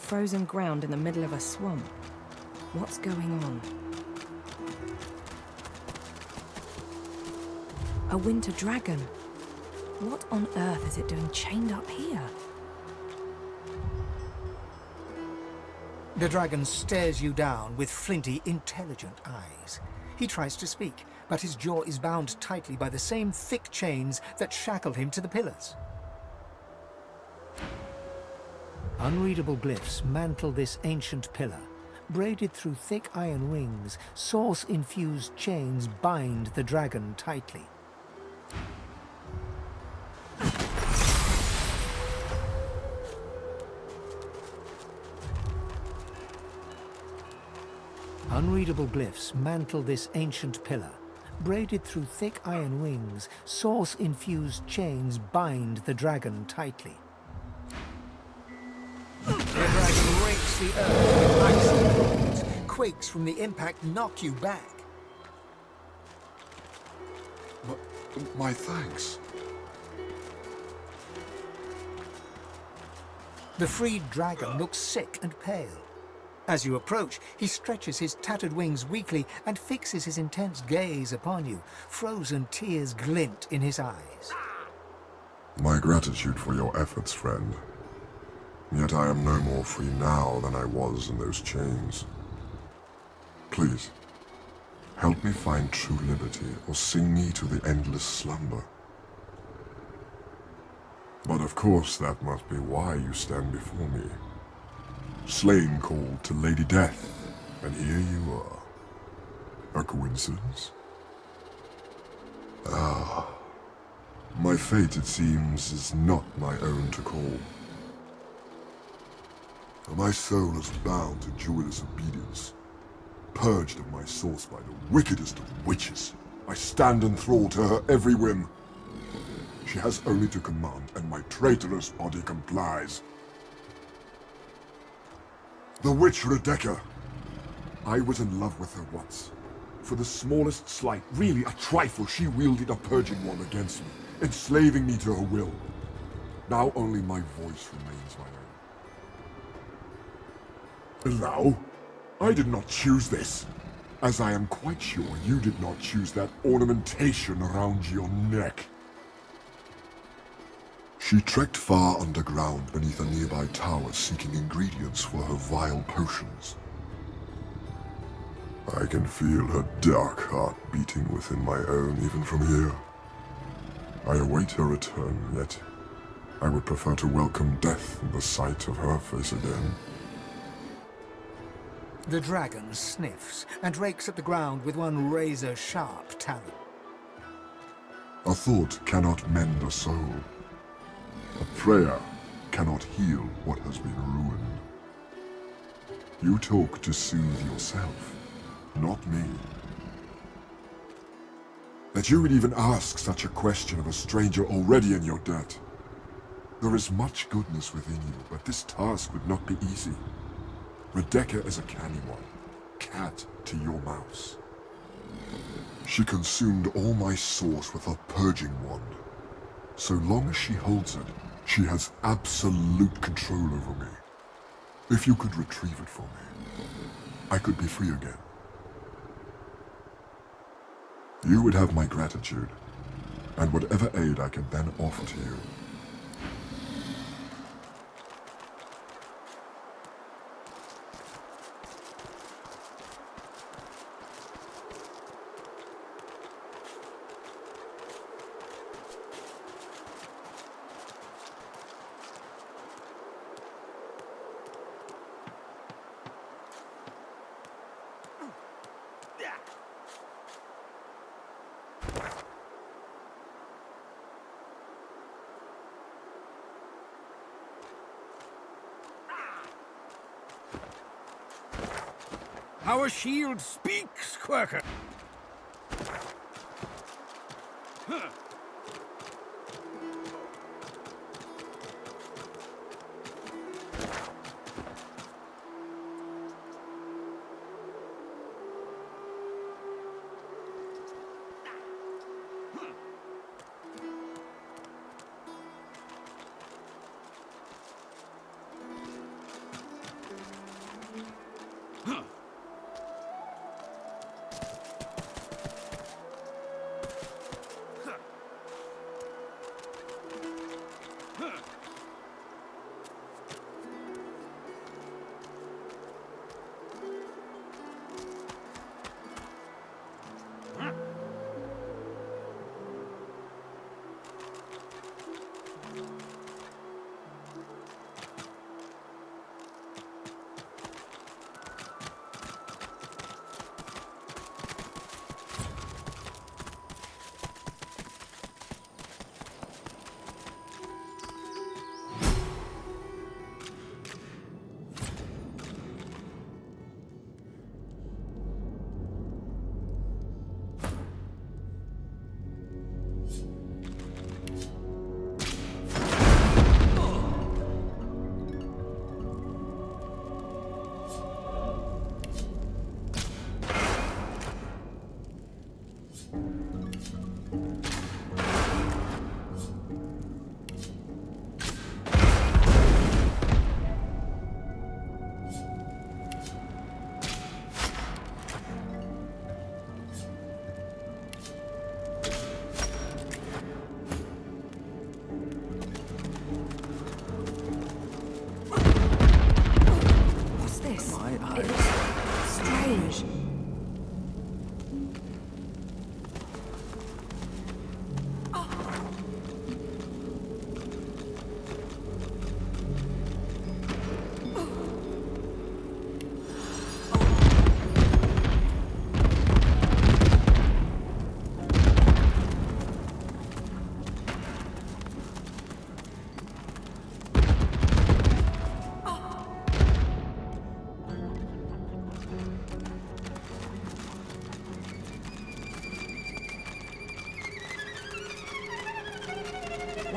frozen ground in the middle of a swamp. What's going on? A winter dragon. What on earth is it doing chained up here? The dragon stares you down with flinty, intelligent eyes. He tries to speak, but his jaw is bound tightly by the same thick chains that shackled him to the pillars. Unreadable glyphs mantle this ancient pillar. Braided through thick iron rings, source-infused chains bind the dragon tightly. Unreadable glyphs mantle this ancient pillar. Braided through thick iron rings, source-infused chains bind the dragon tightly. The dragon rakes the earth with icy claws. Quakes from the impact knock you back. My thanks. The freed dragon looks sick and pale. As you approach, he stretches his tattered wings weakly and fixes his intense gaze upon you. Frozen tears glint in his eyes. My gratitude for your efforts, friend. Yet I am no more free now than I was in those chains. Please, help me find true liberty, or sing me to the endless slumber. But of course that must be why you stand before me. Slain called to Lady Death, and here you are. A coincidence? Ah, my fate, it seems, is not my own to call. My soul is bound to Julia's obedience. Purged of my source by the wickedest of witches, I stand enthralled to her every whim. She has only to command, and my traitorous body complies. The witch Rebecca. I was in love with her once. For the smallest slight, really a trifle, she wielded a purging wand against me, enslaving me to her will. Now only my voice remains my own. Allow? I did not choose this, as I am quite sure you did not choose that ornamentation around your neck. She trekked far underground beneath a nearby tower seeking ingredients for her vile potions. I can feel her dark heart beating within my own even from here. I await her return, yet I would prefer to welcome death in the sight of her face again. The dragon sniffs and rakes at the ground with one razor-sharp talon. A thought cannot mend a soul. A prayer cannot heal what has been ruined. You talk to soothe yourself, not me. That you would even ask such a question of a stranger already in your debt. There is much goodness within you, but this task would not be easy. Rebecca is a canny one, cat to your mouse. She consumed all my source with her purging wand. So long as she holds it, she has absolute control over me. If you could retrieve it for me, I could be free again. You would have my gratitude, and whatever aid I can then offer to you. Our shield speaks, Quirker!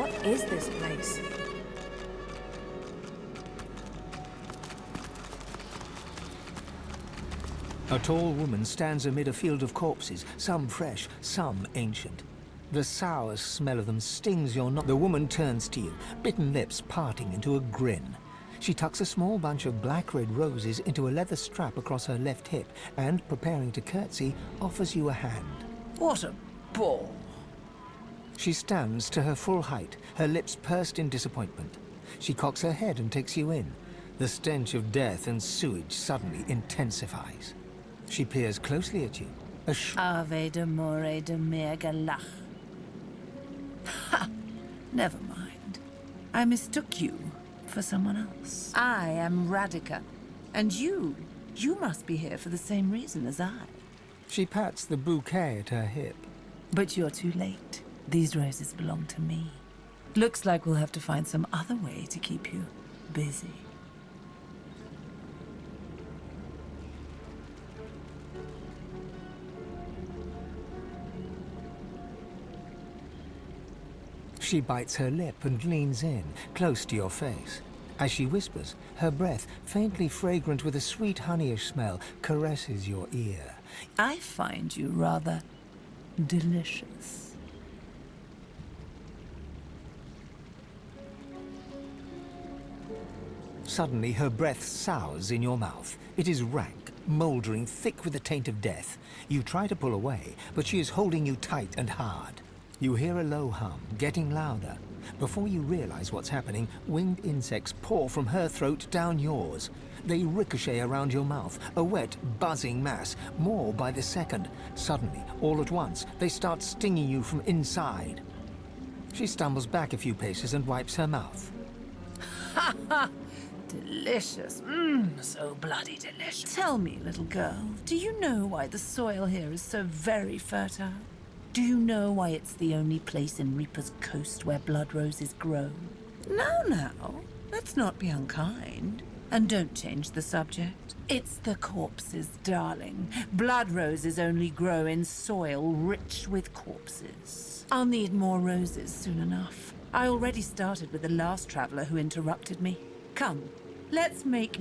What is this place? A tall woman stands amid a field of corpses, some fresh, some ancient. The sour smell of them stings your nose. The woman turns to you, bitten lips parting into a grin. She tucks a small bunch of black-red roses into a leather strap across her left hip and, preparing to curtsy, offers you a hand. What a bore. She stands to her full height, her lips pursed in disappointment. She cocks her head and takes you in. The stench of death and sewage suddenly intensifies. She peers closely at you. Ave de more de mergalach. Ha! Never mind. I mistook you for someone else. I am Radica. And you must be here for the same reason as I. She pats the bouquet at her hip. But you're too late. These roses belong to me. Looks like we'll have to find some other way to keep you busy. She bites her lip and leans in, close to your face. As she whispers, her breath, faintly fragrant with a sweet honeyish smell, caresses your ear. I find you rather delicious. Suddenly, her breath sours in your mouth. It is rank, mouldering, thick with the taint of death. You try to pull away, but she is holding you tight and hard. You hear a low hum, getting louder. Before you realize what's happening, winged insects pour from her throat down yours. They ricochet around your mouth, a wet, buzzing mass, more by the second. Suddenly, all at once, they start stinging you from inside. She stumbles back a few paces and wipes her mouth. Ha ha! Delicious. So bloody delicious. Tell me, little girl, do you know why the soil here is so very fertile? Do you know why it's the only place in Reaper's Coast where blood roses grow? Now, let's not be unkind. And don't change the subject. It's the corpses, darling. Blood roses only grow in soil rich with corpses. I'll need more roses soon enough. I already started with the last traveler who interrupted me. Come, let's make...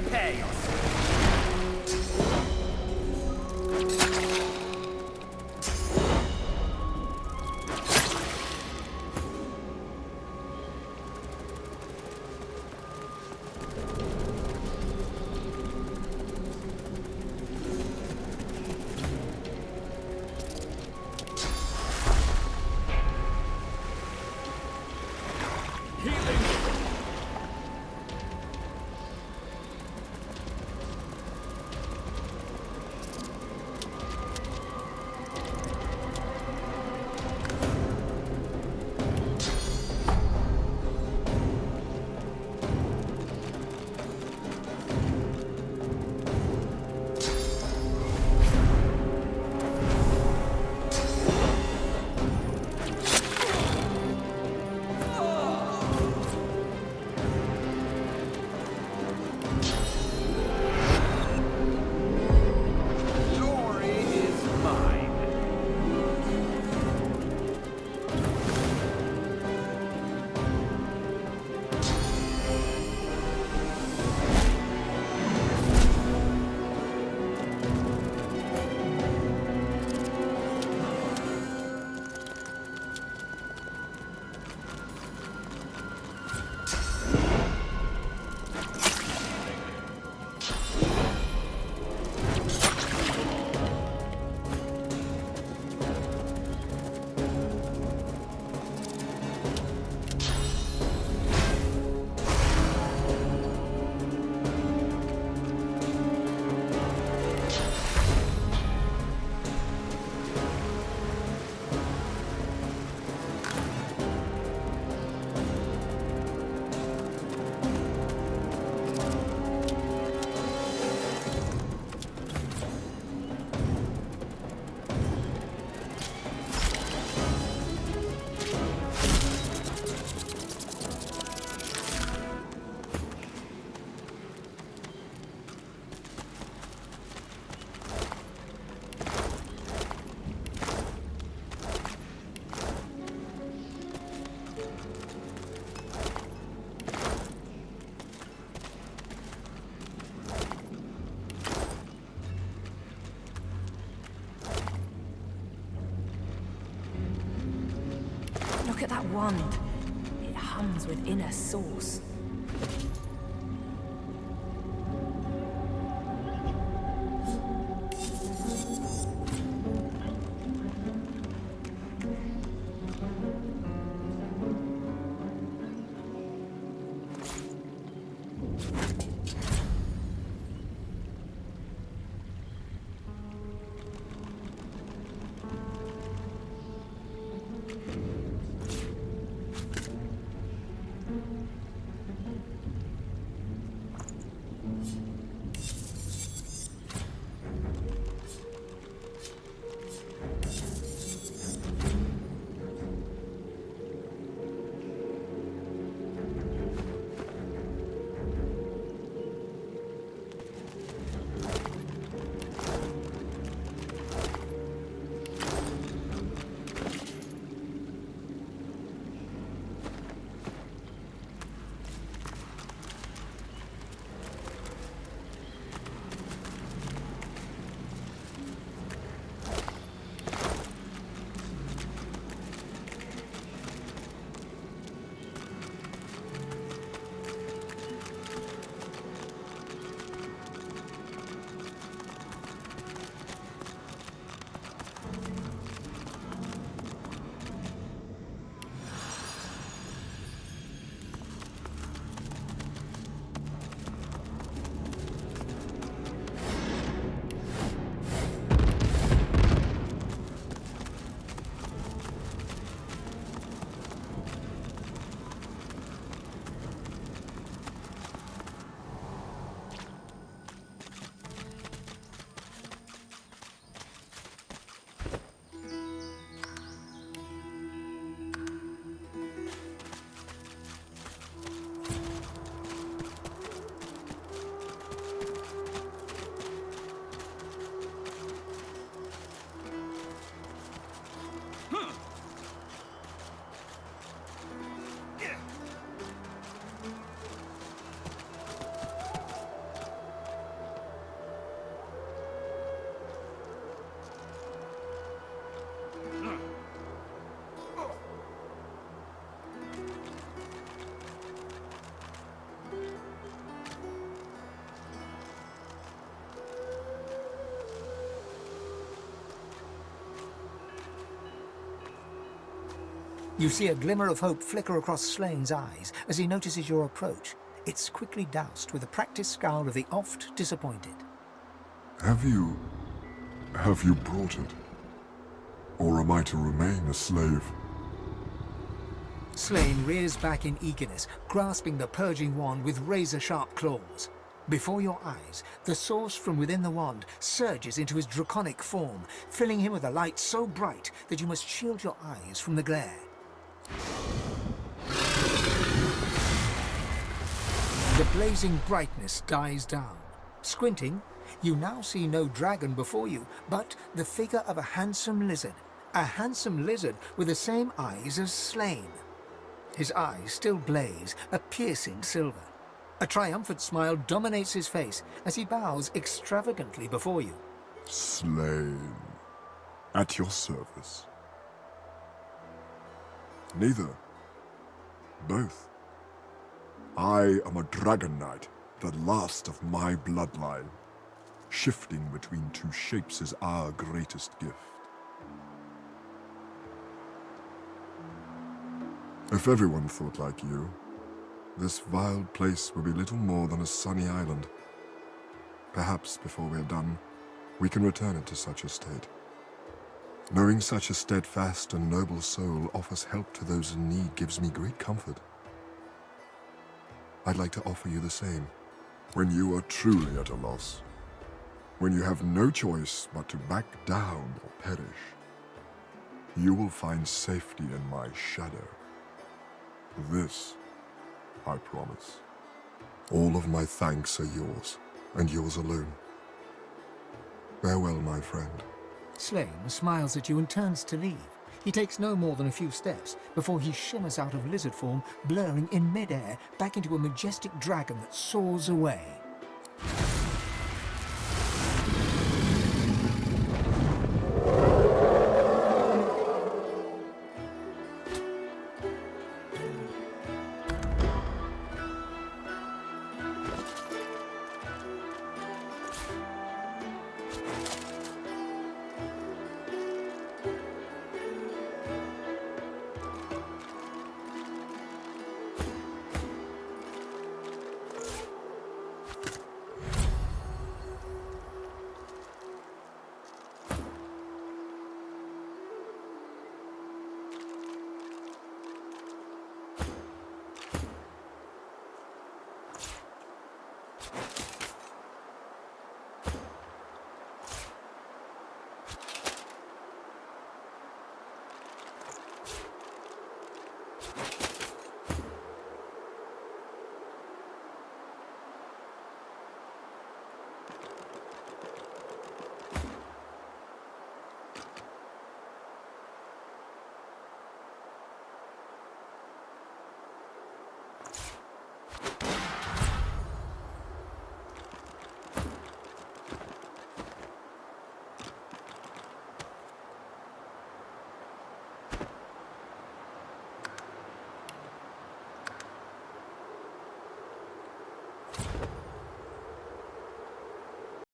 Prepare yourself. Look at that wand. It hums with inner source. You see a glimmer of hope flicker across Slane's eyes as he notices your approach. It's quickly doused with a practiced scowl of the oft disappointed. Have you brought it? Or am I to remain a slave? Slane rears back in eagerness, grasping the purging wand with razor-sharp claws. Before your eyes, the source from within the wand surges into his draconic form, filling him with a light so bright that you must shield your eyes from the glare. The blazing brightness dies down. Squinting, you now see no dragon before you, but the figure of a handsome lizard. A handsome lizard with the same eyes as Slane. His eyes still blaze, a piercing silver. A triumphant smile dominates his face as he bows extravagantly before you. Slane. At your service. Neither. Both. I am a dragon knight, the last of my bloodline. Shifting between two shapes is our greatest gift. If everyone thought like you, this vile place would be little more than a sunny island. Perhaps before we're done, we can return it to such a state. Knowing such a steadfast and noble soul offers help to those in need gives me great comfort. I'd like to offer you the same. When you are truly at a loss, when you have no choice but to back down or perish, you will find safety in my shadow. This, I promise. All of my thanks are yours, and yours alone. Farewell, my friend. Slane smiles at you and turns to leave. He takes no more than a few steps before he shimmers out of lizard form, blurring in midair back into a majestic dragon that soars away.